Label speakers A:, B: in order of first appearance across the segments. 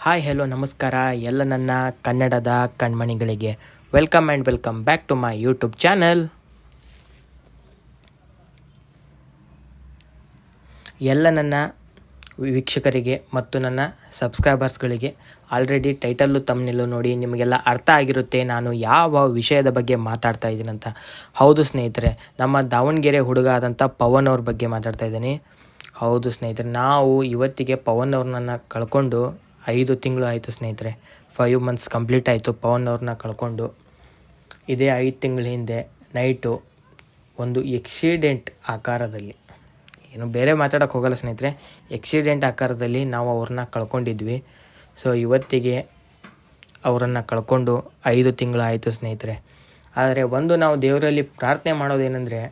A: Hi hello ನಮಸ್ಕಾರ ಎಲ್ಲ ನನ್ನ ಕನ್ನಡದ ಕಣ್ಮಣಿಗಳಿಗೆ welcome and welcome back to my YouTube channel. ಎಲ್ಲ ನನ್ನ ವೀಕ್ಷಕರಿಗೆ ಮತ್ತು ನನ್ನ ಸಬ್ಸ್ಕ್ರೈಬರ್ಸ್ಗಳಿಗೆ ಆಲ್ರೆಡಿ ಟೈಟಲ್ಲು ತಮ್ಮನೆಲ್ಲೂ ನೋಡಿ ನಿಮಗೆಲ್ಲ ಅರ್ಥ ಆಗಿರುತ್ತೆ ನಾನು ಯಾವ ವಿಷಯದ ಬಗ್ಗೆ ಮಾತಾಡ್ತಾ ಇದ್ದೀನಂತ. ಹೌದು ಸ್ನೇಹಿತರೆ, ನಮ್ಮ ದಾವಣಗೆರೆ ಹುಡುಗ ಆದಂಥ ಪವನ್ ಅವ್ರ ಬಗ್ಗೆ ಮಾತಾಡ್ತಾ ಇದ್ದೀನಿ. ಹೌದು ಸ್ನೇಹಿತರೆ, ನಾವು ಇವತ್ತಿಗೆ ಪವನ್ ಅವ್ರನ್ನ ಕಳ್ಕೊಂಡು 5 ತಿಂಗಳು ಆಯಿತು ಸ್ನೇಹಿತರೆ. 5 ಮಂತ್ಸ್ ಕಂಪ್ಲೀಟ್ ಆಯಿತು ಪವನ್ ಅವ್ರನ್ನ ಕಳ್ಕೊಂಡು. ಇದೇ 5 ತಿಂಗಳ ಹಿಂದೆ ನೈಟು ಒಂದು ಎಕ್ಸಿಡೆಂಟ್ ಆಕಾರದಲ್ಲಿ, ಏನು ಬೇರೆ ಮಾತಾಡೋಕ್ಕೆ ಹೋಗಲ್ಲ ಸ್ನೇಹಿತರೆ, ಎಕ್ಸಿಡೆಂಟ್ ಆಕಾರದಲ್ಲಿ ನಾವು ಅವ್ರನ್ನ ಕಳ್ಕೊಂಡಿದ್ವಿ. ಸೊ ಇವತ್ತಿಗೆ ಅವರನ್ನು ಕಳ್ಕೊಂಡು 5 ತಿಂಗಳು ಆಯಿತು ಸ್ನೇಹಿತರೆ. ಆದರೆ ನಾವು ದೇವರಲ್ಲಿ ಪ್ರಾರ್ಥನೆ ಮಾಡೋದೇನೆಂದರೆ,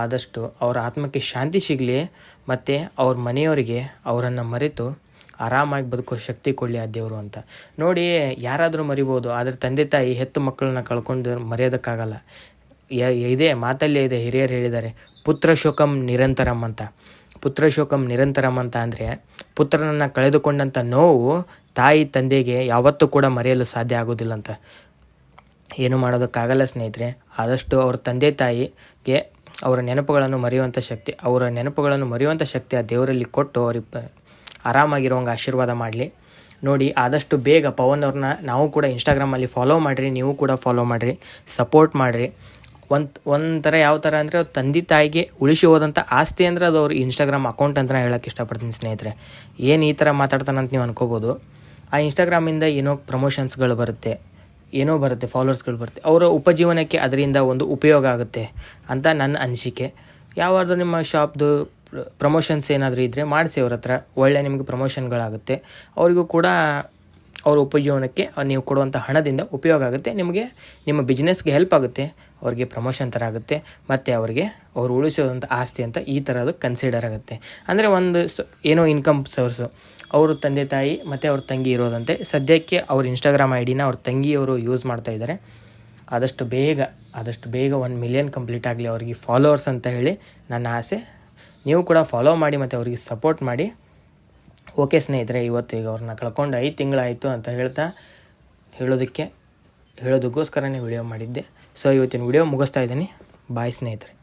A: ಆದಷ್ಟು ಅವರ ಆತ್ಮಕ್ಕೆ ಶಾಂತಿ ಸಿಗಲಿ ಮತ್ತು ಅವ್ರ ಮನೆಯವರಿಗೆ ಅವರನ್ನು ಮರೆತು ಆರಾಮಾಗಿ ಬದುಕೋ ಶಕ್ತಿ ಕೊಡಲಿ ಆ ದೇವರು ಅಂತ. ನೋಡಿ, ಯಾರಾದರೂ ಮರಿಬೋದು, ಆದರೆ ತಂದೆ ತಾಯಿ ಹೆತ್ತು ಮಕ್ಕಳನ್ನ ಕಳ್ಕೊಂಡು ಮರೆಯೋದಕ್ಕಾಗಲ್ಲ. ಇದೇ ಮಾತಲ್ಲೇ ಇದೆ, ಹಿರಿಯರು ಹೇಳಿದ್ದಾರೆ, ಪುತ್ರ ಶೋಕಂ ನಿರಂತರಂ ಅಂತ. ಪುತ್ರ ಶೋಕಂ ನಿರಂತರಂ ಅಂತ ಅಂದರೆ ಪುತ್ರನನ್ನು ಕಳೆದುಕೊಂಡಂಥ ನೋವು ತಾಯಿ ತಂದೆಗೆ ಯಾವತ್ತೂ ಕೂಡ ಮರೆಯಲು ಸಾಧ್ಯ ಆಗೋದಿಲ್ಲ ಅಂತ. ಏನು ಮಾಡೋದಕ್ಕಾಗಲ್ಲ ಸ್ನೇಹಿತರೆ. ಆದಷ್ಟು ಅವ್ರ ತಂದೆ ತಾಯಿಗೆ ಅವರ ನೆನಪುಗಳನ್ನು ಮರೆಯುವಂಥ ಶಕ್ತಿ ಆ ದೇವರಲ್ಲಿ ಕೊಟ್ಟು ಅವ್ರಿಗೆ ಆರಾಮಾಗಿರೋಂಗೆ ಆಶೀರ್ವಾದ ಮಾಡಲಿ. ನೋಡಿ, ಆದಷ್ಟು ಬೇಗ ಪವನ್ ಅವ್ರನ್ನ ನಾವು ಕೂಡ ಇನ್ಸ್ಟಾಗ್ರಾಮಲ್ಲಿ ಫಾಲೋ ಮಾಡಿರಿ, ನೀವು ಕೂಡ ಫಾಲೋ ಮಾಡಿರಿ, ಸಪೋರ್ಟ್ ಮಾಡಿರಿ. ಒಂಥರ ಯಾವ ಥರ ಅಂದರೆ, ತಂದೆ ತಾಯಿಗೆ ಉಳಿಸಿ ಹೋದಂಥ ಆಸ್ತಿ ಅಂದರೆ ಅದು ಅವ್ರ ಇನ್ಸ್ಟಾಗ್ರಾಮ್ ಅಕೌಂಟ್ ಅಂತ ಹೇಳೋಕ್ಕೆ ಇಷ್ಟಪಡ್ತೀನಿ ಸ್ನೇಹಿತರೆ. ಏನು ಈ ಥರ ಮಾತಾಡ್ತಾನಂತ ನೀವು ಅನ್ಕೋಬೋದು. ಆ ಇನ್ಸ್ಟಾಗ್ರಾಮಿಂದ ಏನೋ ಪ್ರಮೋಷನ್ಸ್ಗಳು ಬರುತ್ತೆ, ಫಾಲೋವರ್ಸ್ಗಳು ಬರುತ್ತೆ, ಅವರ ಉಪಜೀವನಕ್ಕೆ ಅದರಿಂದ ಒಂದು ಉಪಯೋಗ ಆಗುತ್ತೆ ಅಂತ ನನ್ನ ಅನಿಸಿಕೆ. ಯಾವಾದರೂ ನಿಮ್ಮ ಶಾಪ್ದು ಪ್ರಮೋಷನ್ಸ್ ಏನಾದರೂ ಇದ್ದರೆ ಮಾಡಿಸಿ ಅವ್ರ ಹತ್ರ, ಒಳ್ಳೆ ನಿಮಗೆ ಪ್ರಮೋಷನ್ಗಳಾಗುತ್ತೆ. ಅವರಿಗೂ ಕೂಡ ಅವ್ರ ಉಪಜೀವನಕ್ಕೆ ನೀವು ಕೊಡುವಂಥ ಹಣದಿಂದ ಉಪಯೋಗ ಆಗುತ್ತೆ, ನಿಮಗೆ ನಿಮ್ಮ ಬಿಸ್ನೆಸ್ಗೆ ಹೆಲ್ಪ್ ಆಗುತ್ತೆ, ಅವ್ರಿಗೆ ಪ್ರಮೋಷನ್ ಥರ ಆಗುತ್ತೆ, ಮತ್ತು ಅವ್ರು ಉಳಿಸೋದಂಥ ಆಸ್ತಿ ಅಂತ ಈ ಥರದ್ದು ಕನ್ಸಿಡರ್ ಆಗುತ್ತೆ. ಅಂದರೆ ಒಂದು ಏನೋ ಇನ್ಕಮ್ ಸೋರ್ಸು. ಅವರು ತಂದೆ ತಾಯಿ ಮತ್ತು ಅವ್ರ ತಂಗಿ ಇರೋದಂತೆ. ಸದ್ಯಕ್ಕೆ ಅವ್ರ ಇನ್ಸ್ಟಾಗ್ರಾಮ್ ಐ ಡಿನ ಅವ್ರ ತಂಗಿಯವರು ಯೂಸ್ ಮಾಡ್ತಾಯಿದ್ದಾರೆ. ಆದಷ್ಟು ಬೇಗ 1 ಮಿಲಿಯನ್ ಕಂಪ್ಲೀಟ್ ಆಗಲಿ ಅವ್ರಿಗೆ ಫಾಲೋವರ್ಸ್ ಅಂತ ಹೇಳಿ ನನ್ನ ಆಸೆ. ನೀವು ಕೂಡ ಫಾಲೋ ಮಾಡಿ ಮತ್ತು ಅವ್ರಿಗೆ ಸಪೋರ್ಟ್ ಮಾಡಿ. ಓಕೆ ಸ್ನೇಹಿತರೆ, ಈಗ ಅವ್ರನ್ನ ಕಳ್ಕೊಂಡು 5 ತಿಂಗಳಾಯಿತು ಅಂತ ಹೇಳೋದಕ್ಕೋಸ್ಕರನೇ ವಿಡಿಯೋ ಮಾಡಿದ್ದೆ. ಸೊ ಇವತ್ತಿನ ವಿಡಿಯೋ ಮುಗಿಸ್ತಾ ಇದ್ದೀನಿ. ಬಾಯ್ ಸ್ನೇಹಿತರೆ.